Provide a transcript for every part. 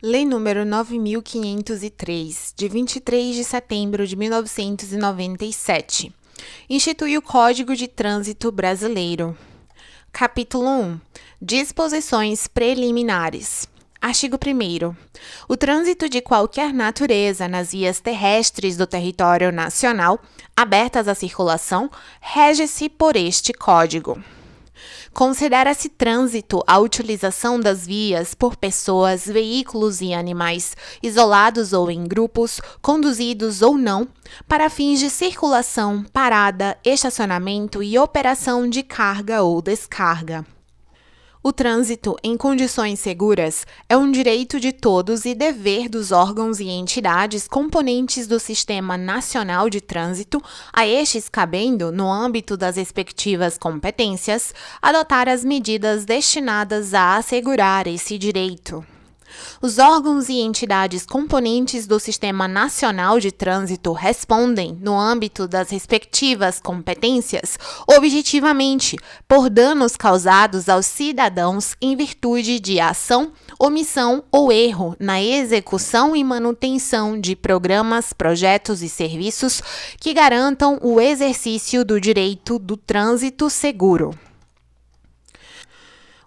Lei nº 9.503, de 23 de setembro de 1997, institui o Código de Trânsito Brasileiro. Capítulo 1. Disposições preliminares. Artigo 1º. O trânsito de qualquer natureza nas vias terrestres do território nacional, abertas à circulação, rege-se por este Código. Considera-se trânsito a utilização das vias por pessoas, veículos e animais, isolados ou em grupos, conduzidos ou não, para fins de circulação, parada, estacionamento e operação de carga ou descarga. O trânsito em condições seguras é um direito de todos e dever dos órgãos e entidades componentes do Sistema Nacional de Trânsito, a estes cabendo, no âmbito das respectivas competências, adotar as medidas destinadas a assegurar esse direito. Os órgãos e entidades componentes do Sistema Nacional de Trânsito respondem, no âmbito das respectivas competências, objetivamente, por danos causados aos cidadãos em virtude de ação, omissão ou erro na execução e manutenção de programas, projetos e serviços que garantam o exercício do direito do trânsito seguro.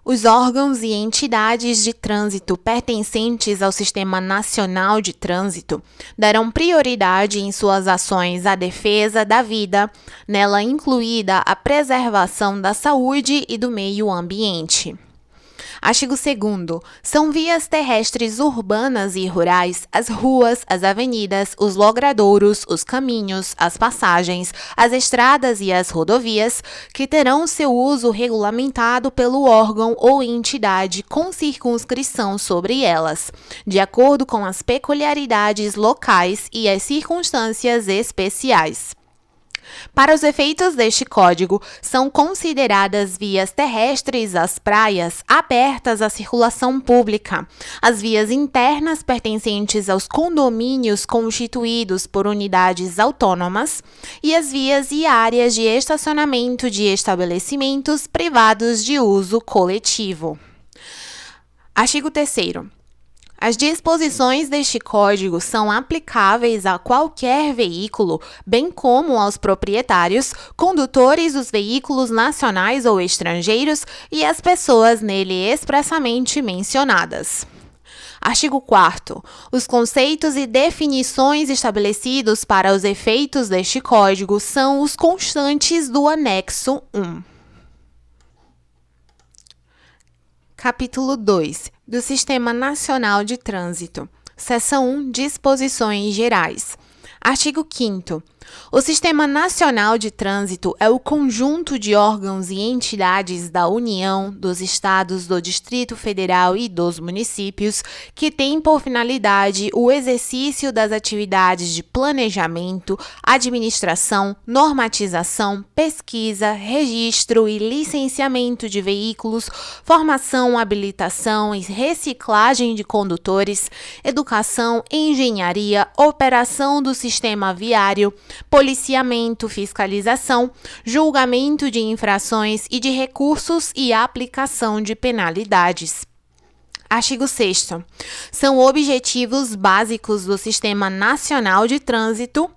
Os órgãos e entidades de trânsito pertencentes ao Sistema Nacional de Trânsito darão prioridade em suas ações à defesa da vida, nela incluída a preservação da saúde e do meio ambiente. Artigo 2º. São vias terrestres urbanas e rurais as ruas, as avenidas, os logradouros, os caminhos, as passagens, as estradas e as rodovias, que terão seu uso regulamentado pelo órgão ou entidade com circunscrição sobre elas, de acordo com as peculiaridades locais e as circunstâncias especiais. Para os efeitos deste Código, são consideradas vias terrestres as praias abertas à circulação pública, as vias internas pertencentes aos condomínios constituídos por unidades autônomas e as vias e áreas de estacionamento de estabelecimentos privados de uso coletivo. Artigo 3º. As disposições deste Código são aplicáveis a qualquer veículo, bem como aos proprietários, condutores dos veículos nacionais ou estrangeiros e às pessoas nele expressamente mencionadas. Artigo 4º. Os conceitos e definições estabelecidos para os efeitos deste Código são os constantes do anexo 1. Capítulo 2. Do Sistema Nacional de Trânsito. Seção 1. Disposições gerais. Artigo 5º. O Sistema Nacional de Trânsito é o conjunto de órgãos e entidades da União, dos Estados, do Distrito Federal e dos municípios que tem por finalidade o exercício das atividades de planejamento, administração, normatização, pesquisa, registro e licenciamento de veículos, formação, habilitação e reciclagem de condutores, educação, engenharia, operação do sistema viário, policiamento, fiscalização, julgamento de infrações e de recursos e aplicação de penalidades. Artigo 6º. São objetivos básicos do Sistema Nacional de Trânsito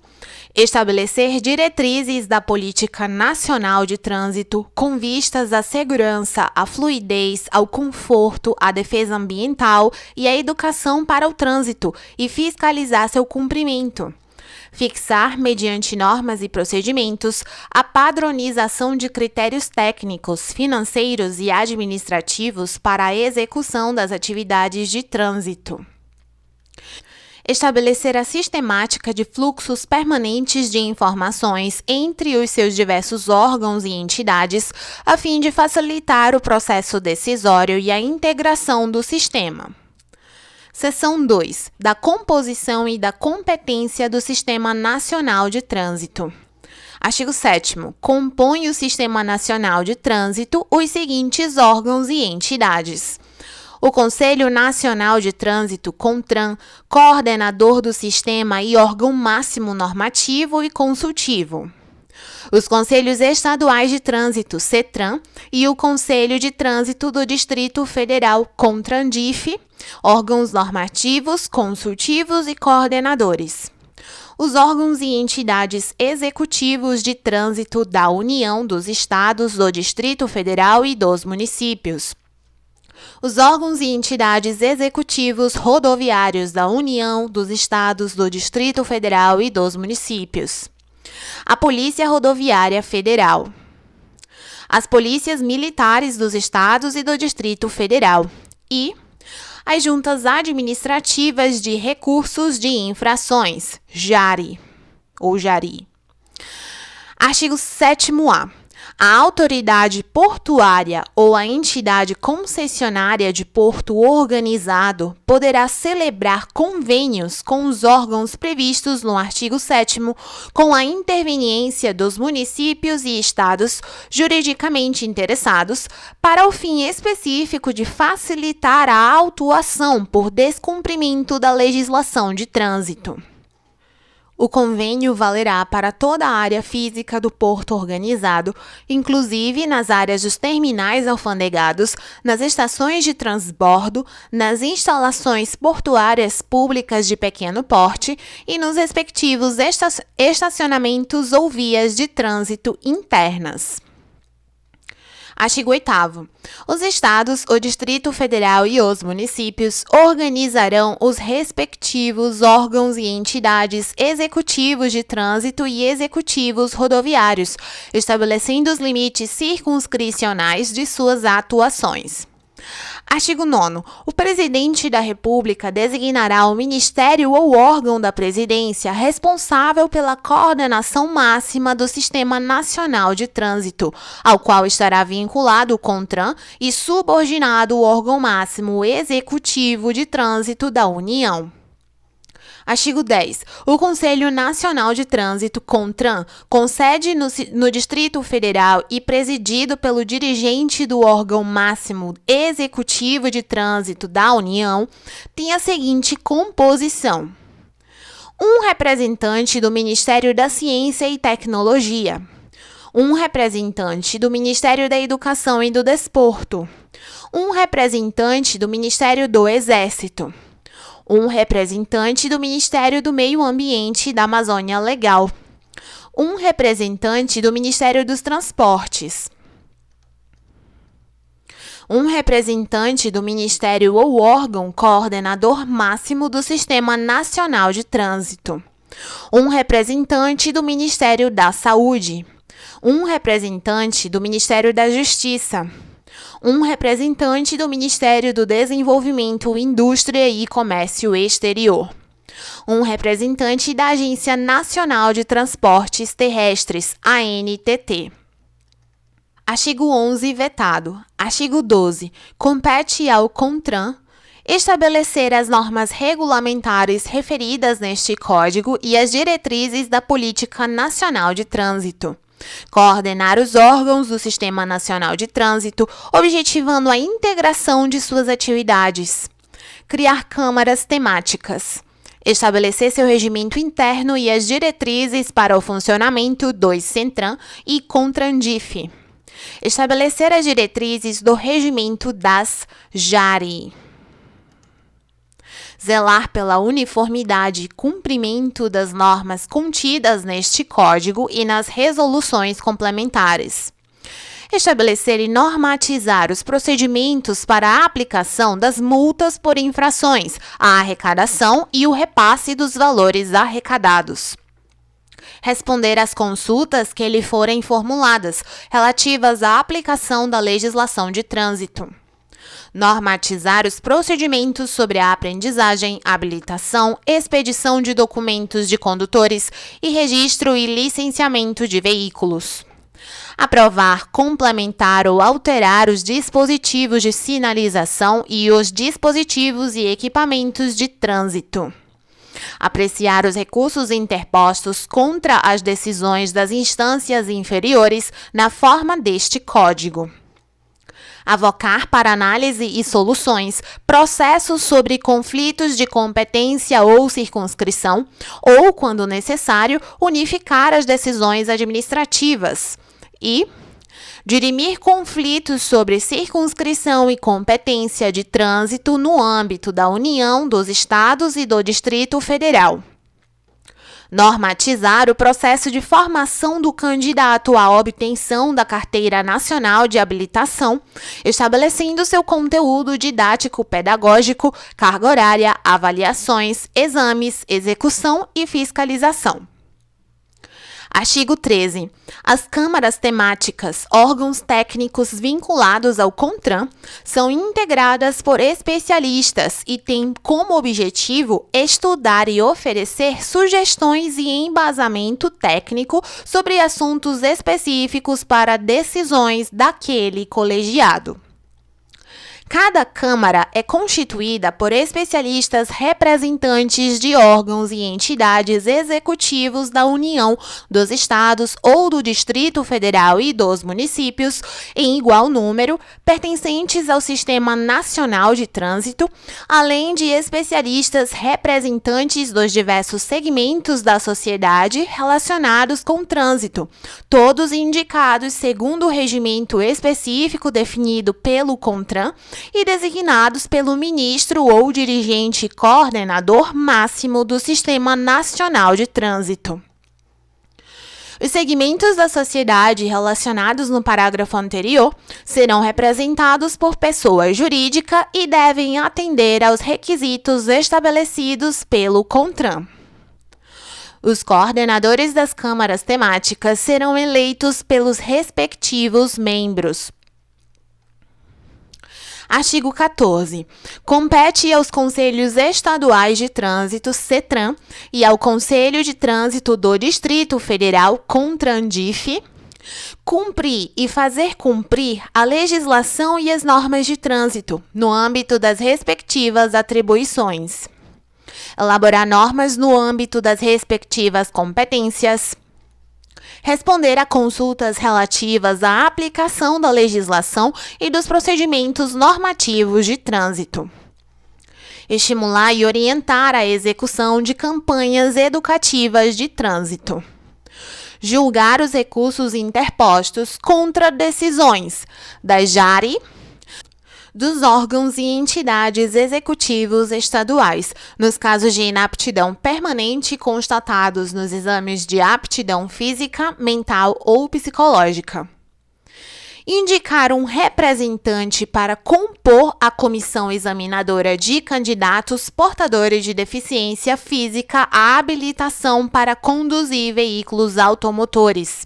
estabelecer diretrizes da Política Nacional de Trânsito com vistas à segurança, à fluidez, ao conforto, à defesa ambiental e à educação para o trânsito e fiscalizar seu cumprimento. Fixar, mediante normas e procedimentos, a padronização de critérios técnicos, financeiros e administrativos para a execução das atividades de trânsito. Estabelecer a sistemática de fluxos permanentes de informações entre os seus diversos órgãos e entidades, a fim de facilitar o processo decisório e a integração do sistema. Seção 2. Da composição e da competência do Sistema Nacional de Trânsito. Artigo 7º. Compõe o Sistema Nacional de Trânsito os seguintes órgãos e entidades: o Conselho Nacional de Trânsito, CONTRAN, coordenador do sistema e órgão máximo normativo e consultivo. os Conselhos Estaduais de Trânsito, CETRAN, e o Conselho de Trânsito do Distrito Federal, CONTRANDIF, órgãos normativos, consultivos e coordenadores. Os órgãos e entidades executivos de trânsito da União, dos Estados, do Distrito Federal e dos municípios. Os órgãos e entidades executivos rodoviários da União, dos Estados, do Distrito Federal e dos municípios. A Polícia Rodoviária Federal. As polícias militares dos Estados e do Distrito Federal. E as juntas administrativas de recursos de infrações, JARI, ou JARI. Artigo 7º-A. A autoridade portuária ou a entidade concessionária de porto organizado poderá celebrar convênios com os órgãos previstos no artigo 7º com a interveniência dos municípios e estados juridicamente interessados para o fim específico de facilitar a autuação por descumprimento da legislação de trânsito. O convênio valerá para toda a área física do porto organizado, inclusive nas áreas dos terminais alfandegados, nas estações de transbordo, nas instalações portuárias públicas de pequeno porte e nos respectivos estacionamentos ou vias de trânsito internas. Artigo 8º. Os Estados, o Distrito Federal e os municípios organizarão os respectivos órgãos e entidades executivos de trânsito e executivos rodoviários, estabelecendo os limites circunscricionais de suas atuações. Artigo 9º. O Presidente da República designará o Ministério ou órgão da Presidência responsável pela coordenação máxima do Sistema Nacional de Trânsito, ao qual estará vinculado o CONTRAN e subordinado o órgão máximo executivo de trânsito da União. Artigo 10. O Conselho Nacional de Trânsito, CONTRAN, com sede no Distrito Federal e presidido pelo dirigente do órgão máximo executivo de trânsito da União, tem a seguinte composição: um representante do Ministério da Ciência e Tecnologia, um representante do Ministério da Educação e do Desporto, um representante do Ministério do Exército, um representante do Ministério do Meio Ambiente e da Amazônia Legal, um representante do Ministério dos Transportes, um representante do Ministério ou órgão coordenador máximo do Sistema Nacional de Trânsito, um representante do Ministério da Saúde, um representante do Ministério da Justiça, um representante do Ministério do Desenvolvimento, Indústria e Comércio Exterior, um representante da Agência Nacional de Transportes Terrestres, ANTT. Artigo 11, vetado. Artigo 12. Compete ao CONTRAN estabelecer as normas regulamentares referidas neste Código e as diretrizes da Política Nacional de Trânsito. Coordenar os órgãos do Sistema Nacional de Trânsito, objetivando a integração de suas atividades. Criar câmaras temáticas. Estabelecer seu regimento interno e as diretrizes para o funcionamento dos CENTRAN e CONTRANDIF. Estabelecer as diretrizes do regimento das JARI. Zelar pela uniformidade e cumprimento das normas contidas neste Código e nas resoluções complementares. Estabelecer e normatizar os procedimentos para a aplicação das multas por infrações, a arrecadação e o repasse dos valores arrecadados. Responder às consultas que lhe forem formuladas, relativas à aplicação da legislação de trânsito. Normatizar os procedimentos sobre a aprendizagem, habilitação, expedição de documentos de condutores e registro e licenciamento de veículos. Aprovar, complementar ou alterar os dispositivos de sinalização e os dispositivos e equipamentos de trânsito. Apreciar os recursos interpostos contra as decisões das instâncias inferiores na forma deste Código. avocar para análise e soluções processos sobre conflitos de competência ou circunscrição, ou, quando necessário, unificar as decisões administrativas e dirimir conflitos sobre circunscrição e competência de trânsito no âmbito da União, dos Estados e do Distrito Federal. Normatizar o processo de formação do candidato à obtenção da Carteira Nacional de Habilitação, estabelecendo seu conteúdo didático-pedagógico, carga horária, avaliações, exames, execução e fiscalização. Artigo 13. As câmaras temáticas, órgãos técnicos vinculados ao CONTRAN, são integradas por especialistas e têm como objetivo estudar e oferecer sugestões e embasamento técnico sobre assuntos específicos para decisões daquele colegiado. Cada Câmara é constituída por especialistas representantes de órgãos e entidades executivos da União, dos Estados ou do Distrito Federal e dos municípios, em igual número, pertencentes ao Sistema Nacional de Trânsito, além de especialistas representantes dos diversos segmentos da sociedade relacionados com trânsito, todos indicados segundo o regimento específico definido pelo CONTRAN, e designados pelo ministro ou dirigente coordenador máximo do Sistema Nacional de Trânsito. Os segmentos da sociedade relacionados no parágrafo anterior serão representados por pessoa jurídica e devem atender aos requisitos estabelecidos pelo CONTRAN. Os coordenadores das câmaras temáticas serão eleitos pelos respectivos membros. Artigo 14. Compete aos Conselhos Estaduais de Trânsito, CETRAN, e ao Conselho de Trânsito do Distrito Federal, CONTRANDIF, cumprir e fazer cumprir a legislação e as normas de trânsito, no âmbito das respectivas atribuições. Elaborar normas no âmbito das respectivas competências. Responder a consultas relativas à aplicação da legislação e dos procedimentos normativos de trânsito. Estimular e orientar a execução de campanhas educativas de trânsito. Julgar os recursos interpostos contra decisões da JARE, dos órgãos e entidades executivos estaduais, nos casos de inaptidão permanente constatados nos exames de aptidão física, mental ou psicológica. Indicar um representante para compor a comissão examinadora de candidatos portadores de deficiência física à habilitação para conduzir veículos automotores.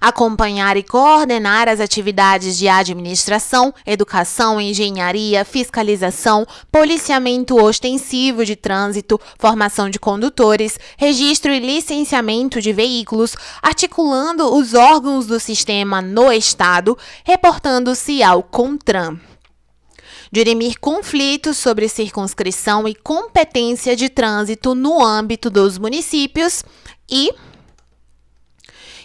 Acompanhar e coordenar as atividades de administração, educação, engenharia, fiscalização, policiamento ostensivo de trânsito, formação de condutores, registro e licenciamento de veículos, articulando os órgãos do sistema no Estado, reportando-se ao CONTRAN. Dirimir conflitos sobre circunscrição e competência de trânsito no âmbito dos municípios e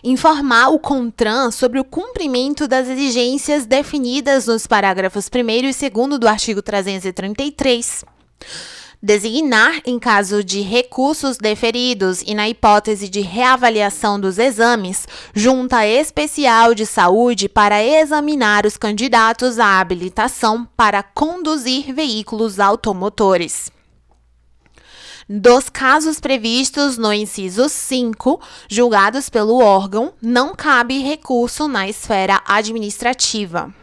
informar o CONTRAN sobre o cumprimento das exigências definidas nos parágrafos 1º e 2º do artigo 333. Designar, em caso de recursos deferidos e na hipótese de reavaliação dos exames, junta especial de saúde para examinar os candidatos à habilitação para conduzir veículos automotores. Dos casos previstos no inciso 5, julgados pelo órgão, não cabe recurso na esfera administrativa.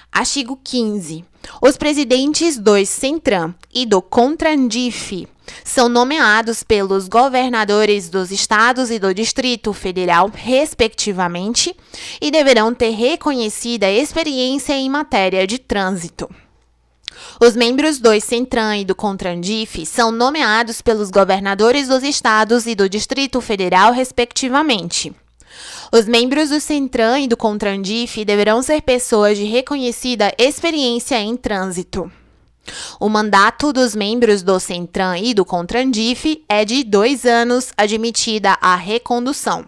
Artigo 15. Os presidentes do CENTRAN e do CONTRANDIF são nomeados pelos governadores dos estados e do Distrito Federal, respectivamente, e deverão ter reconhecida experiência em matéria de trânsito. Os membros do CENTRAN e do CONTRANDIF são nomeados pelos governadores dos estados e do Distrito Federal, respectivamente. Os membros do CENTRAN e do CONTRANDIF deverão ser pessoas de reconhecida experiência em trânsito. O mandato dos membros do CENTRAN e do CONTRANDIF é de 2 anos, admitida a recondução.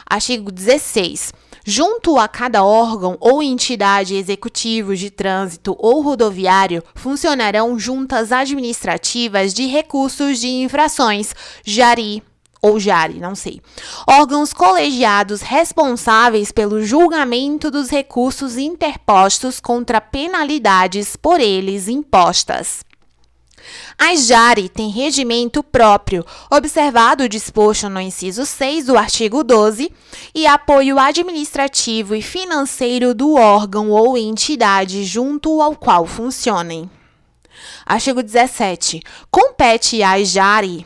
Artigo 16. Junto a cada órgão ou entidade executivo de trânsito ou rodoviário, funcionarão juntas administrativas de recursos de infrações, JARI, ou JARI, não sei. Órgãos colegiados responsáveis pelo julgamento dos recursos interpostos contra penalidades por eles impostas. As JARI têm regimento próprio, observado o disposto no inciso 6 do artigo 12, e apoio administrativo e financeiro do órgão ou entidade junto ao qual funcionem. Artigo 17. Compete às JARI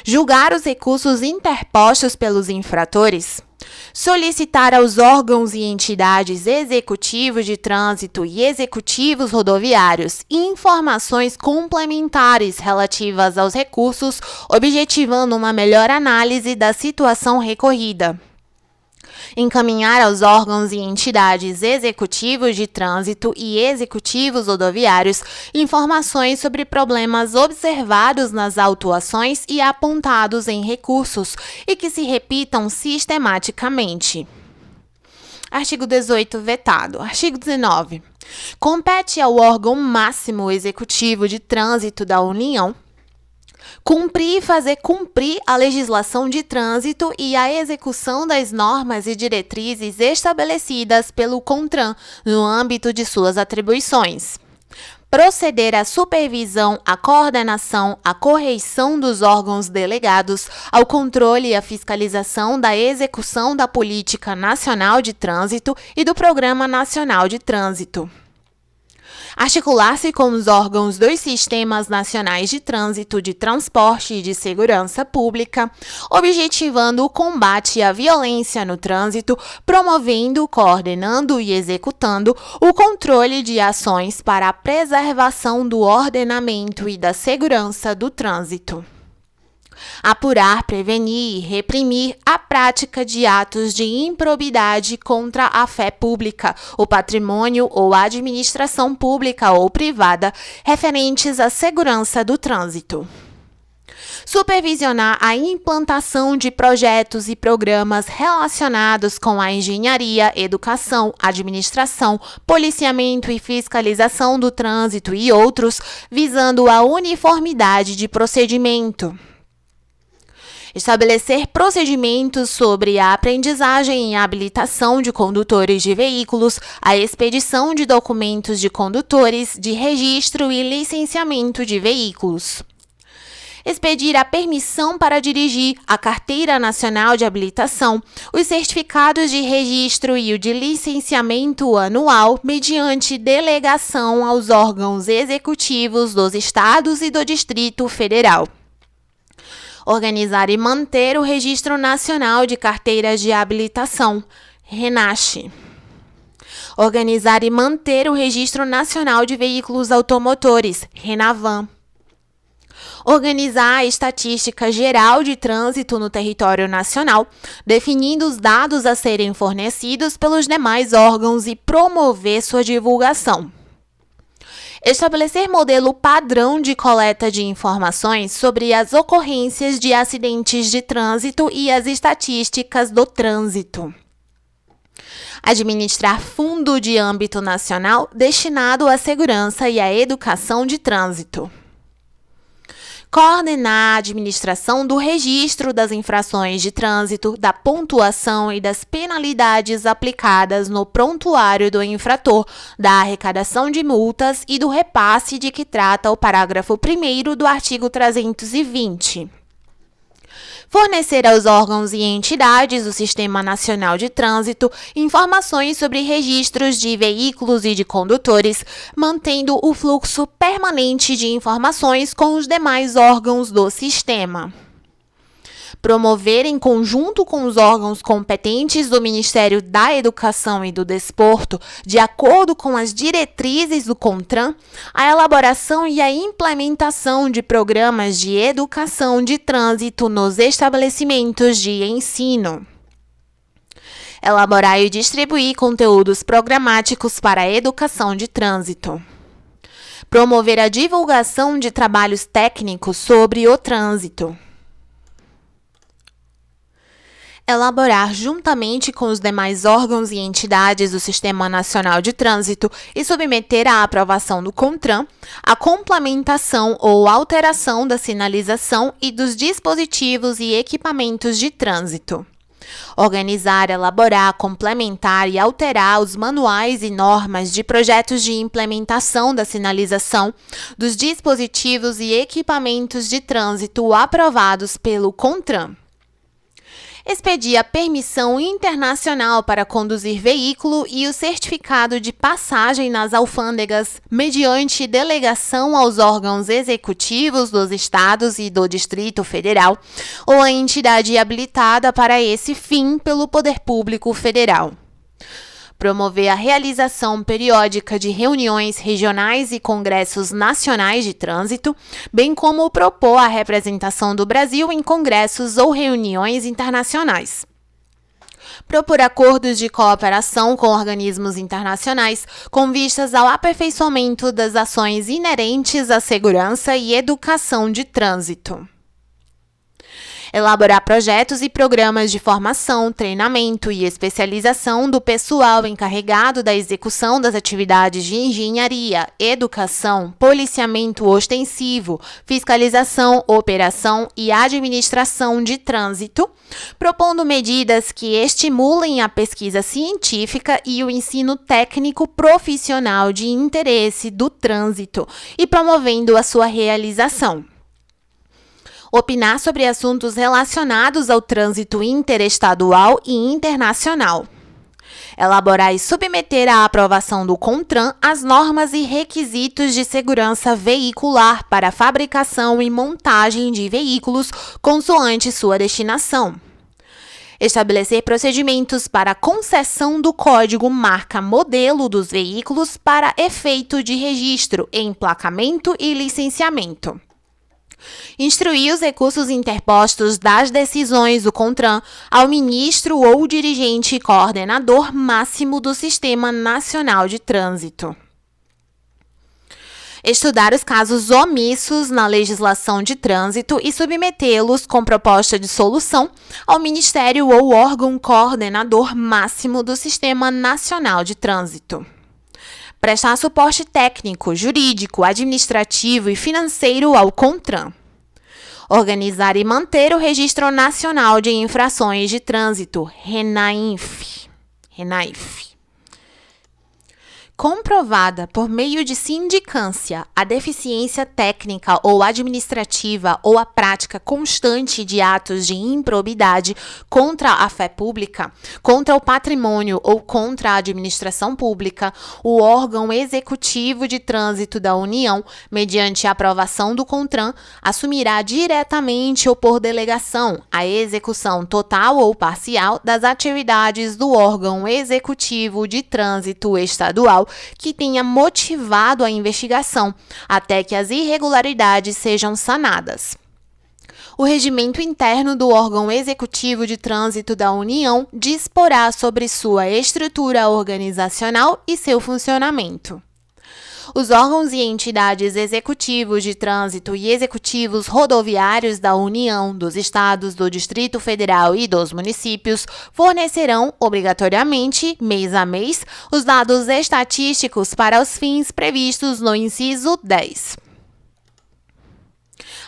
julgar os recursos interpostos pelos infratores, solicitar aos órgãos e entidades executivos de trânsito e executivos rodoviários informações complementares relativas aos recursos, objetivando uma melhor análise da situação recorrida. Encaminhar aos órgãos e entidades executivos de trânsito e executivos rodoviários informações sobre problemas observados nas autuações e apontados em recursos e que se repitam sistematicamente. Artigo 18, vetado. Artigo 19. Compete ao órgão máximo executivo de trânsito da União cumprir e fazer cumprir a legislação de trânsito e a execução das normas e diretrizes estabelecidas pelo CONTRAN no âmbito de suas atribuições. Proceder à supervisão, à coordenação, à correição dos órgãos delegados, ao controle e à fiscalização da execução da Política Nacional de Trânsito e do Programa Nacional de Trânsito. Articular-se com os órgãos dos Sistemas Nacionais de Trânsito, de Transporte e de Segurança Pública, objetivando o combate à violência no trânsito, promovendo, coordenando e executando o controle de ações para a preservação do ordenamento e da segurança do trânsito. Apurar, prevenir e reprimir a prática de atos de improbidade contra a fé pública, o patrimônio ou a administração pública ou privada referentes à segurança do trânsito. Supervisionar a implantação de projetos e programas relacionados com a engenharia, educação, administração, policiamento e fiscalização do trânsito e outros, visando a uniformidade de procedimento. Estabelecer procedimentos sobre a aprendizagem e habilitação de condutores de veículos, a expedição de documentos de condutores, de registro e licenciamento de veículos. Expedir a permissão para dirigir, a Carteira Nacional de Habilitação, os certificados de registro e o de licenciamento anual, mediante delegação aos órgãos executivos dos Estados e do Distrito Federal. Organizar e manter o Registro Nacional de Carteiras de Habilitação, RENACH. Organizar e manter o Registro Nacional de Veículos Automotores, RENAVAN. Organizar a estatística geral de trânsito no território nacional, definindo os dados a serem fornecidos pelos demais órgãos e promover sua divulgação. Estabelecer modelo padrão de coleta de informações sobre as ocorrências de acidentes de trânsito e as estatísticas do trânsito. Administrar fundo de âmbito nacional destinado à segurança e à educação de trânsito. Coordenar a administração do registro das infrações de trânsito, da pontuação e das penalidades aplicadas no prontuário do infrator, da arrecadação de multas e do repasse de que trata o parágrafo 1º do artigo 320. Fornecer aos órgãos e entidades do Sistema Nacional de Trânsito informações sobre registros de veículos e de condutores, mantendo o fluxo permanente de informações com os demais órgãos do sistema. Promover, em conjunto com os órgãos competentes do Ministério da Educação e do Desporto, de acordo com as diretrizes do CONTRAN, a elaboração e a implementação de programas de educação de trânsito nos estabelecimentos de ensino. Elaborar e distribuir conteúdos programáticos para a educação de trânsito. Promover a divulgação de trabalhos técnicos sobre o trânsito. elaborar juntamente com os demais órgãos e entidades do Sistema Nacional de Trânsito e submeter à aprovação do CONTRAN a complementação ou alteração da sinalização e dos dispositivos e equipamentos de trânsito. Organizar, elaborar, complementar e alterar os manuais e normas de projetos de implementação da sinalização, dos dispositivos e equipamentos de trânsito aprovados pelo CONTRAN. Expedir a permissão internacional para conduzir veículo e o certificado de passagem nas alfândegas mediante delegação aos órgãos executivos dos estados e do Distrito Federal ou a entidade habilitada para esse fim pelo Poder Público Federal. Promover a realização periódica de reuniões regionais e congressos nacionais de trânsito, bem como propor a representação do Brasil em congressos ou reuniões internacionais. Propor acordos de cooperação com organismos internacionais com vistas ao aperfeiçoamento das ações inerentes à segurança e educação de trânsito. Elaborar projetos e programas de formação, treinamento e especialização do pessoal encarregado da execução das atividades de engenharia, educação, policiamento ostensivo, fiscalização, operação e administração de trânsito, propondo medidas que estimulem a pesquisa científica e o ensino técnico profissional de interesse do trânsito e promovendo a sua realização. Opinar sobre assuntos relacionados ao trânsito interestadual e internacional. Elaborar e submeter à aprovação do CONTRAN as normas e requisitos de segurança veicular para a fabricação e montagem de veículos consoante sua destinação. Estabelecer procedimentos para a concessão do código marca-modelo dos veículos para efeito de registro, emplacamento e licenciamento. Instruir os recursos interpostos das decisões do CONTRAN ao ministro ou dirigente coordenador máximo do Sistema Nacional de Trânsito. Estudar os casos omissos na legislação de trânsito e submetê-los com proposta de solução ao Ministério ou órgão coordenador máximo do Sistema Nacional de Trânsito. Prestar suporte técnico, jurídico, administrativo e financeiro ao CONTRAN. Organizar e manter o Registro Nacional de Infrações de Trânsito, RENAINF. Comprovada por meio de sindicância a deficiência técnica ou administrativa ou a prática constante de atos de improbidade contra a fé pública, contra o patrimônio ou contra a administração pública, o órgão executivo de trânsito da União, mediante a aprovação do CONTRAN, assumirá diretamente ou por delegação a execução total ou parcial das atividades do órgão executivo de trânsito estadual que tenha motivado a investigação, até que as irregularidades sejam sanadas. O regimento interno do órgão executivo de trânsito da União disporá sobre sua estrutura organizacional e seu funcionamento. Os órgãos e entidades executivos de trânsito e executivos rodoviários da União, dos Estados, do Distrito Federal e dos municípios fornecerão, obrigatoriamente, mês a mês, os dados estatísticos para os fins previstos no inciso 10.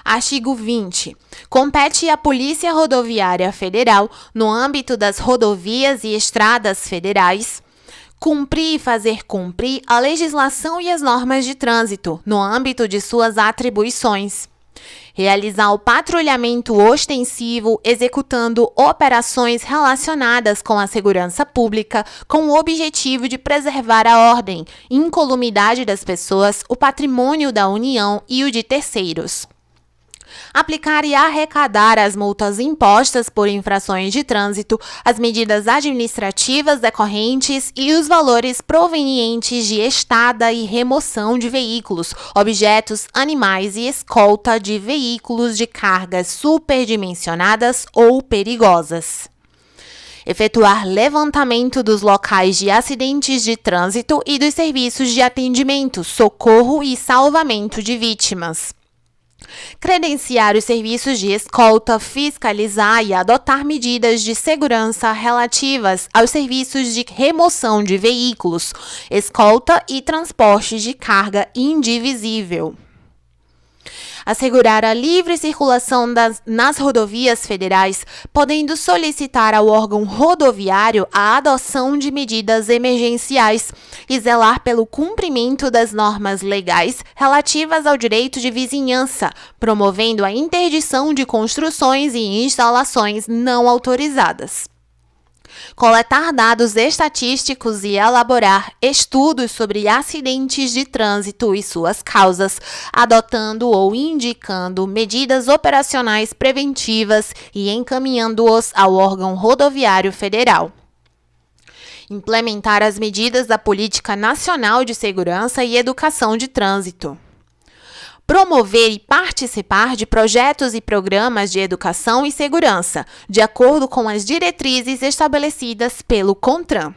Artigo 20. Compete à Polícia Rodoviária Federal, no âmbito das rodovias e estradas federais, cumprir e fazer cumprir a legislação e as normas de trânsito, no âmbito de suas atribuições. Realizar o patrulhamento ostensivo, executando operações relacionadas com a segurança pública, com o objetivo de preservar a ordem, incolumidade das pessoas, o patrimônio da União e o de terceiros. Aplicar e arrecadar as multas impostas por infrações de trânsito, as medidas administrativas decorrentes e os valores provenientes de estada e remoção de veículos, objetos, animais e escolta de veículos de cargas superdimensionadas ou perigosas. Efetuar levantamento dos locais de acidentes de trânsito e dos serviços de atendimento, socorro e salvamento de vítimas. Credenciar os serviços de escolta, fiscalizar e adotar medidas de segurança relativas aos serviços de remoção de veículos, escolta e transporte de carga indivisível. Assegurar a livre circulação nas rodovias federais, podendo solicitar ao órgão rodoviário a adoção de medidas emergenciais e zelar pelo cumprimento das normas legais relativas ao direito de vizinhança, promovendo a interdição de construções e instalações não autorizadas. Coletar dados estatísticos e elaborar estudos sobre acidentes de trânsito e suas causas, adotando ou indicando medidas operacionais preventivas e encaminhando-os ao órgão rodoviário federal. Implementar as medidas da Política Nacional de Segurança e Educação de Trânsito. Promover e participar de projetos e programas de educação e segurança, de acordo com as diretrizes estabelecidas pelo CONTRAN.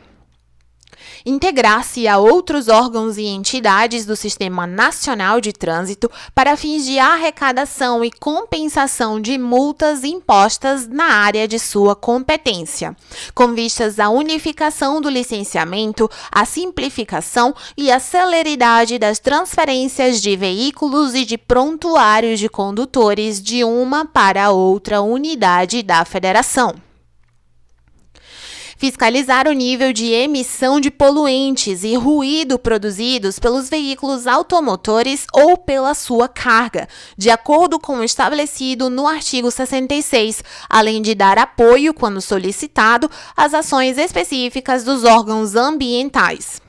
Integrar-se a outros órgãos e entidades do Sistema Nacional de Trânsito para fins de arrecadação e compensação de multas impostas na área de sua competência, com vistas à unificação do licenciamento, à simplificação e à celeridade das transferências de veículos e de prontuários de condutores de uma para outra unidade da Federação. Fiscalizar o nível de emissão de poluentes e ruído produzidos pelos veículos automotores ou pela sua carga, de acordo com o estabelecido no artigo 66, além de dar apoio, quando solicitado, às ações específicas dos órgãos ambientais.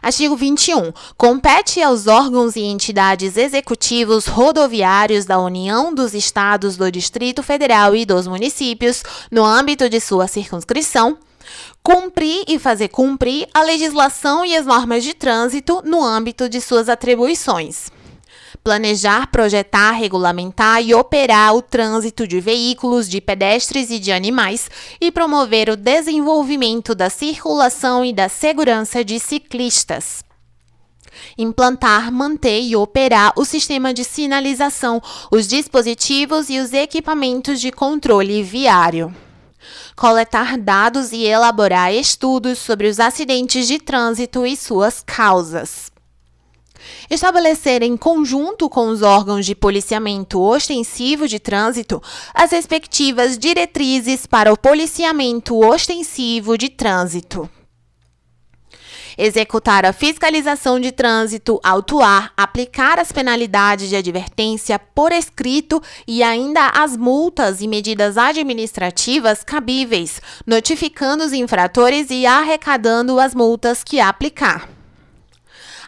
Artigo 21. Compete aos órgãos e entidades executivos rodoviários da União, dos Estados, do Distrito Federal e dos municípios, no âmbito de sua circunscrição, cumprir e fazer cumprir a legislação e as normas de trânsito no âmbito de suas atribuições. Planejar, projetar, regulamentar e operar o trânsito de veículos, de pedestres e de animais e promover o desenvolvimento da circulação e da segurança de ciclistas. Implantar, manter e operar o sistema de sinalização, os dispositivos e os equipamentos de controle viário. Coletar dados e elaborar estudos sobre os acidentes de trânsito e suas causas. Estabelecer em conjunto com os órgãos de policiamento ostensivo de trânsito as respectivas diretrizes para o policiamento ostensivo de trânsito. Executar a fiscalização de trânsito, autuar, aplicar as penalidades de advertência por escrito e ainda as multas e medidas administrativas cabíveis, notificando os infratores e arrecadando as multas que aplicar.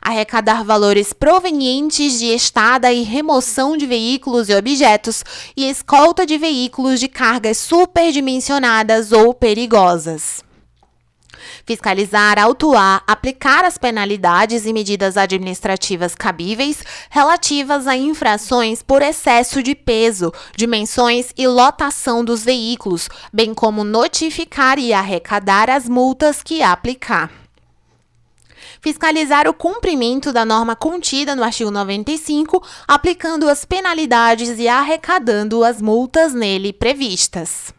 Arrecadar valores provenientes de estada e remoção de veículos e objetos e escolta de veículos de cargas superdimensionadas ou perigosas. Fiscalizar, autuar, aplicar as penalidades e medidas administrativas cabíveis relativas a infrações por excesso de peso, dimensões e lotação dos veículos, bem como notificar e arrecadar as multas que aplicar. Fiscalizar o cumprimento da norma contida no artigo 95, aplicando as penalidades e arrecadando as multas nele previstas.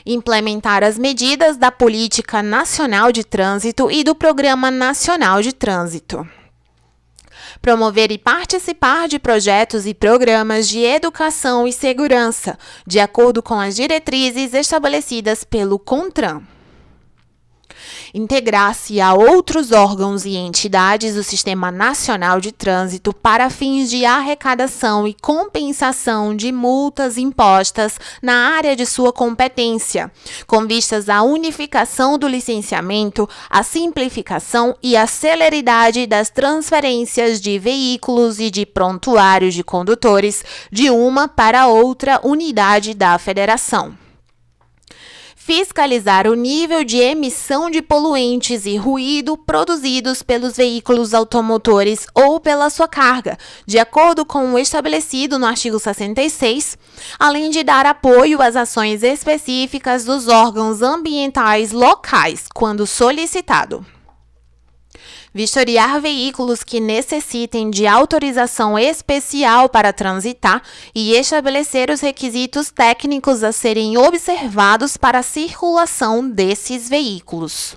Implementar as medidas da Política Nacional de Trânsito e do Programa Nacional de Trânsito. Promover e participar de projetos e programas de educação e segurança, de acordo com as diretrizes estabelecidas pelo CONTRAN. Integrar-se a outros órgãos e entidades do Sistema Nacional de Trânsito para fins de arrecadação e compensação de multas impostas na área de sua competência, com vistas à unificação do licenciamento, à simplificação e à celeridade das transferências de veículos e de prontuários de condutores de uma para outra unidade da Federação. Fiscalizar o nível de emissão de poluentes e ruído produzidos pelos veículos automotores ou pela sua carga, de acordo com o estabelecido no artigo 66, além de dar apoio às ações específicas dos órgãos ambientais locais, quando solicitado. Vistoriar veículos que necessitem de autorização especial para transitar e estabelecer os requisitos técnicos a serem observados para a circulação desses veículos.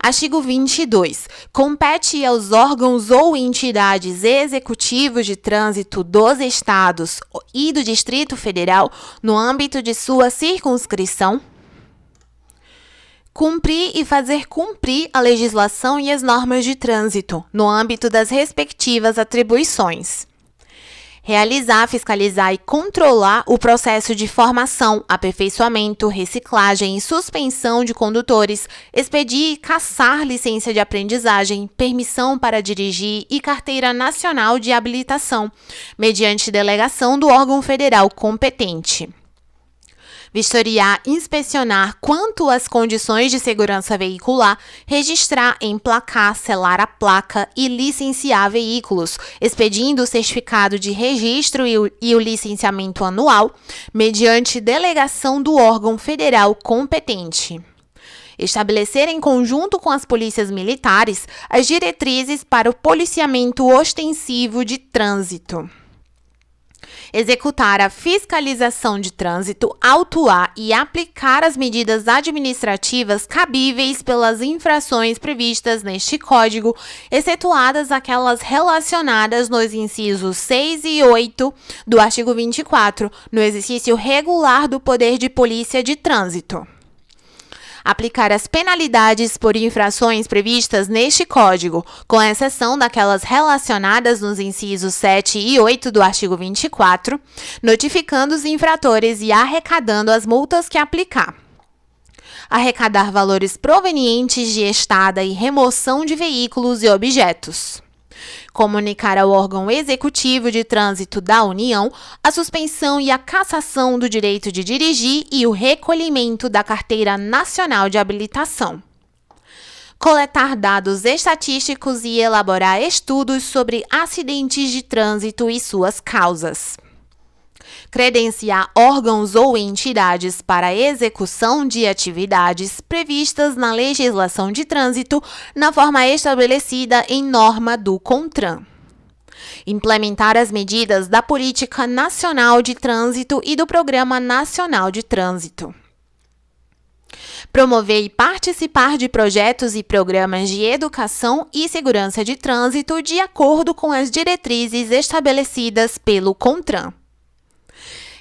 Artigo 22. Compete aos órgãos ou entidades executivos de trânsito dos Estados e do Distrito Federal, no âmbito de sua circunscrição, cumprir e fazer cumprir a legislação e as normas de trânsito, no âmbito das respectivas atribuições. Realizar, fiscalizar e controlar o processo de formação, aperfeiçoamento, reciclagem e suspensão de condutores, expedir e cassar licença de aprendizagem, permissão para dirigir e carteira nacional de habilitação, mediante delegação do órgão federal competente. Vistoriar, inspecionar quanto às condições de segurança veicular, registrar, emplacar, selar a placa e licenciar veículos, expedindo o certificado de registro e o licenciamento anual, mediante delegação do órgão federal competente. Estabelecer em conjunto com as polícias militares as diretrizes para o policiamento ostensivo de trânsito. Executar a fiscalização de trânsito, autuar e aplicar as medidas administrativas cabíveis pelas infrações previstas neste Código, excetuadas aquelas relacionadas nos incisos 6 e 8 do artigo 24, no exercício regular do poder de polícia de trânsito. Aplicar as penalidades por infrações previstas neste Código, com exceção daquelas relacionadas nos incisos 7 e 8 do artigo 24, notificando os infratores e arrecadando as multas que aplicar. Arrecadar valores provenientes de estada e remoção de veículos e objetos. Comunicar ao órgão executivo de trânsito da União a suspensão e a cassação do direito de dirigir e o recolhimento da carteira nacional de habilitação. Coletar dados estatísticos e elaborar estudos sobre acidentes de trânsito e suas causas. Credenciar órgãos ou entidades para a execução de atividades previstas na legislação de trânsito na forma estabelecida em norma do CONTRAN. Implementar as medidas da Política Nacional de Trânsito e do Programa Nacional de Trânsito. Promover e participar de projetos e programas de educação e segurança de trânsito de acordo com as diretrizes estabelecidas pelo CONTRAN.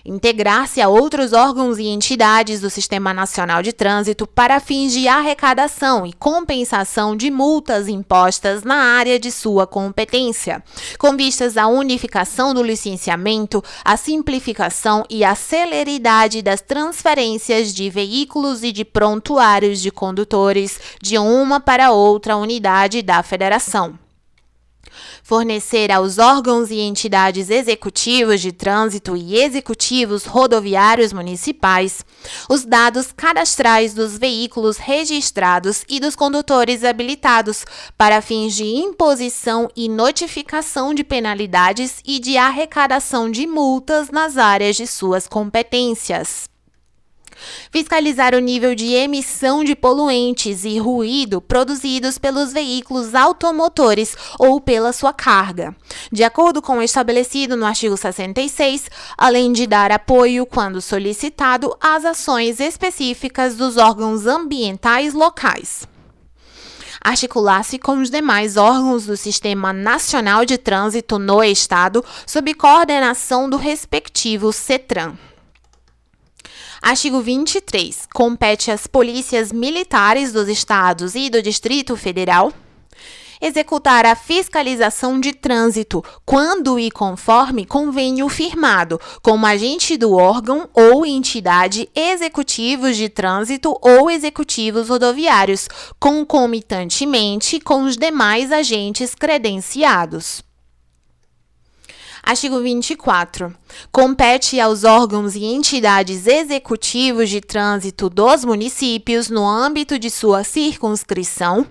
Integrar-se a outros órgãos e entidades do Sistema Nacional de Trânsito para fins de arrecadação e compensação de multas impostas na área de sua competência, com vistas à unificação do licenciamento, à simplificação e à celeridade das transferências de veículos e de prontuários de condutores de uma para outra unidade da Federação. Fornecer aos órgãos e entidades executivos de trânsito e executivos rodoviários municipais os dados cadastrais dos veículos registrados e dos condutores habilitados para fins de imposição e notificação de penalidades e de arrecadação de multas nas áreas de suas competências. Fiscalizar o nível de emissão de poluentes e ruído produzidos pelos veículos automotores ou pela sua carga, de acordo com o estabelecido no artigo 66, além de dar apoio, quando solicitado, às ações específicas dos órgãos ambientais locais. Articular-se com os demais órgãos do Sistema Nacional de Trânsito no Estado, sob coordenação do respectivo CETRAN. Artigo 23. Compete às polícias militares dos Estados e do Distrito Federal executar a fiscalização de trânsito, quando e conforme convênio firmado, como agente do órgão ou entidade executivos de trânsito ou executivos rodoviários, concomitantemente com os demais agentes credenciados. Artigo 24. Compete aos órgãos e entidades executivos de trânsito dos municípios, no âmbito de sua circunscrição,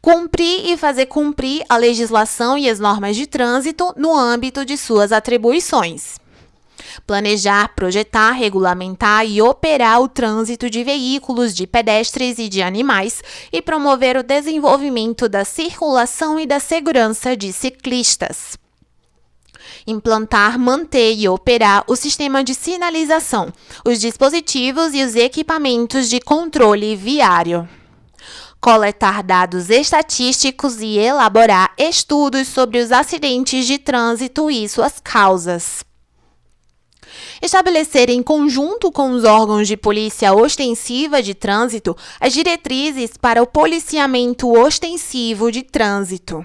cumprir e fazer cumprir a legislação e as normas de trânsito no âmbito de suas atribuições. Planejar, projetar, regulamentar e operar o trânsito de veículos, de pedestres e de animais e promover o desenvolvimento da circulação e da segurança de ciclistas. Implantar, manter e operar o sistema de sinalização, os dispositivos e os equipamentos de controle viário. Coletar dados estatísticos e elaborar estudos sobre os acidentes de trânsito e suas causas. Estabelecer em conjunto com os órgãos de polícia ostensiva de trânsito as diretrizes para o policiamento ostensivo de trânsito.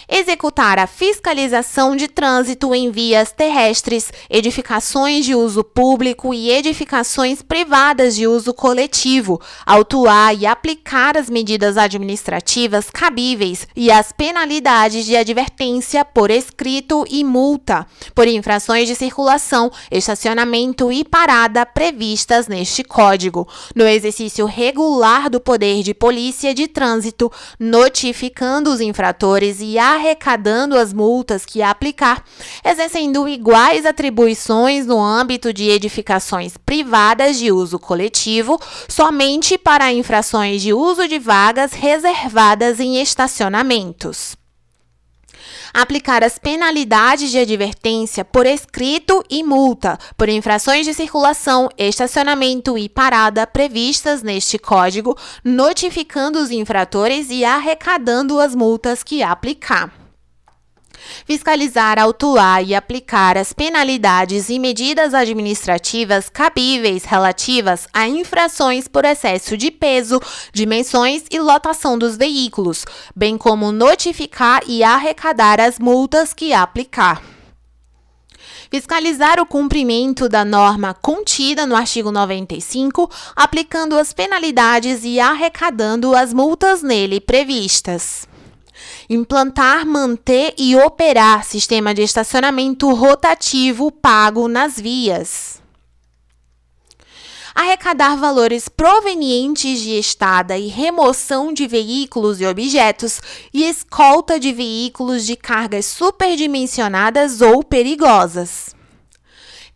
Executar a fiscalização de trânsito em vias terrestres, edificações de uso público e edificações privadas de uso coletivo, autuar e aplicar as medidas administrativas cabíveis e as penalidades de advertência por escrito e multa, por infrações de circulação, estacionamento e parada previstas neste Código, no exercício regular do poder de polícia de trânsito, notificando os infratores e arrecadando as multas que aplicar, exercendo iguais atribuições no âmbito de edificações privadas de uso coletivo, somente para infrações de uso de vagas reservadas em estacionamentos. Aplicar as penalidades de advertência por escrito e multa por infrações de circulação, estacionamento e parada previstas neste Código, notificando os infratores e arrecadando as multas que aplicar. Fiscalizar, autuar e aplicar as penalidades e medidas administrativas cabíveis relativas a infrações por excesso de peso, dimensões e lotação dos veículos, bem como notificar e arrecadar as multas que aplicar. Fiscalizar o cumprimento da norma contida no artigo 95, aplicando as penalidades e arrecadando as multas nele previstas. Implantar, manter e operar sistema de estacionamento rotativo pago nas vias. Arrecadar valores provenientes de estada e remoção de veículos e objetos e escolta de veículos de cargas superdimensionadas ou perigosas.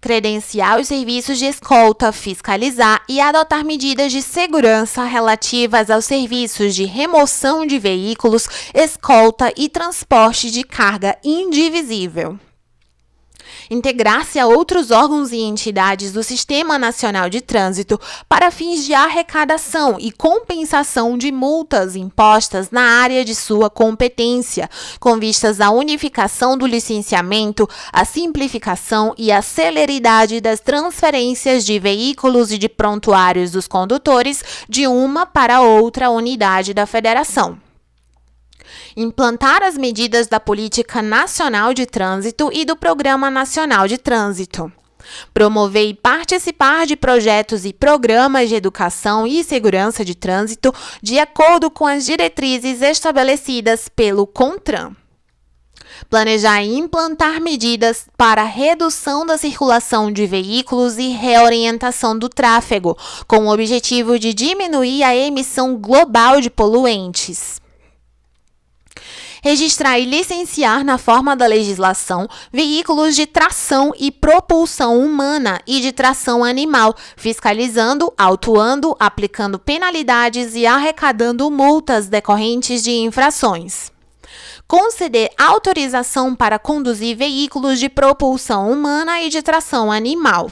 Credenciar os serviços de escolta, fiscalizar e adotar medidas de segurança relativas aos serviços de remoção de veículos, escolta e transporte de carga indivisível. Integrar-se a outros órgãos e entidades do Sistema Nacional de Trânsito para fins de arrecadação e compensação de multas impostas na área de sua competência, com vistas à unificação do licenciamento, à simplificação e à celeridade das transferências de veículos e de prontuários dos condutores de uma para outra unidade da Federação. Implantar as medidas da Política Nacional de Trânsito e do Programa Nacional de Trânsito. Promover e participar de projetos e programas de educação e segurança de trânsito de acordo com as diretrizes estabelecidas pelo CONTRAN. Planejar e implantar medidas para redução da circulação de veículos e reorientação do tráfego, com o objetivo de diminuir a emissão global de poluentes. Registrar e licenciar na forma da legislação veículos de tração e propulsão humana e de tração animal, fiscalizando, autuando, aplicando penalidades e arrecadando multas decorrentes de infrações. Conceder autorização para conduzir veículos de propulsão humana e de tração animal.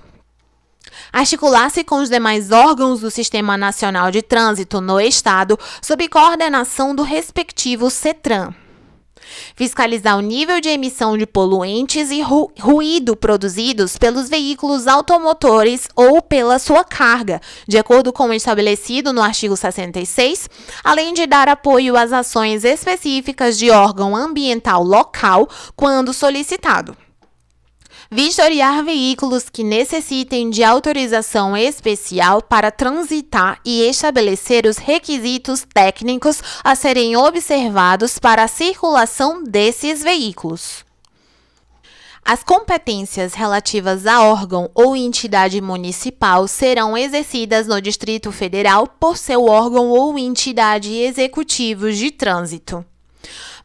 Articular-se com os demais órgãos do Sistema Nacional de Trânsito no Estado, sob coordenação do respectivo CETRAN. Fiscalizar o nível de emissão de poluentes e ruído produzidos pelos veículos automotores ou pela sua carga, de acordo com o estabelecido no artigo 66, além de dar apoio às ações específicas de órgão ambiental local, quando solicitado. Vistoriar veículos que necessitem de autorização especial para transitar e estabelecer os requisitos técnicos a serem observados para a circulação desses veículos. As competências relativas a órgão ou entidade municipal serão exercidas no Distrito Federal por seu órgão ou entidade executivos de trânsito.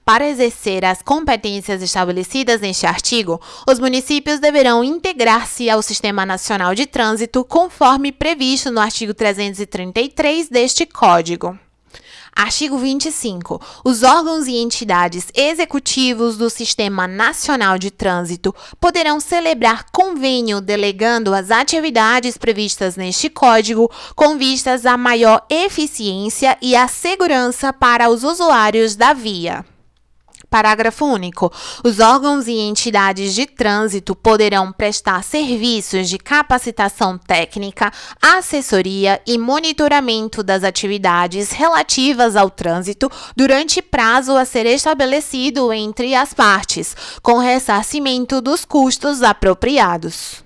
Para exercer as competências estabelecidas neste artigo, os municípios deverão integrar-se ao Sistema Nacional de Trânsito, conforme previsto no artigo 333 deste Código. Artigo 25. Os órgãos e entidades executivos do Sistema Nacional de Trânsito poderão celebrar convênio delegando as atividades previstas neste Código com vistas à maior eficiência e à segurança para os usuários da via. Parágrafo único. Os órgãos e entidades de trânsito poderão prestar serviços de capacitação técnica, assessoria e monitoramento das atividades relativas ao trânsito durante prazo a ser estabelecido entre as partes, com ressarcimento dos custos apropriados.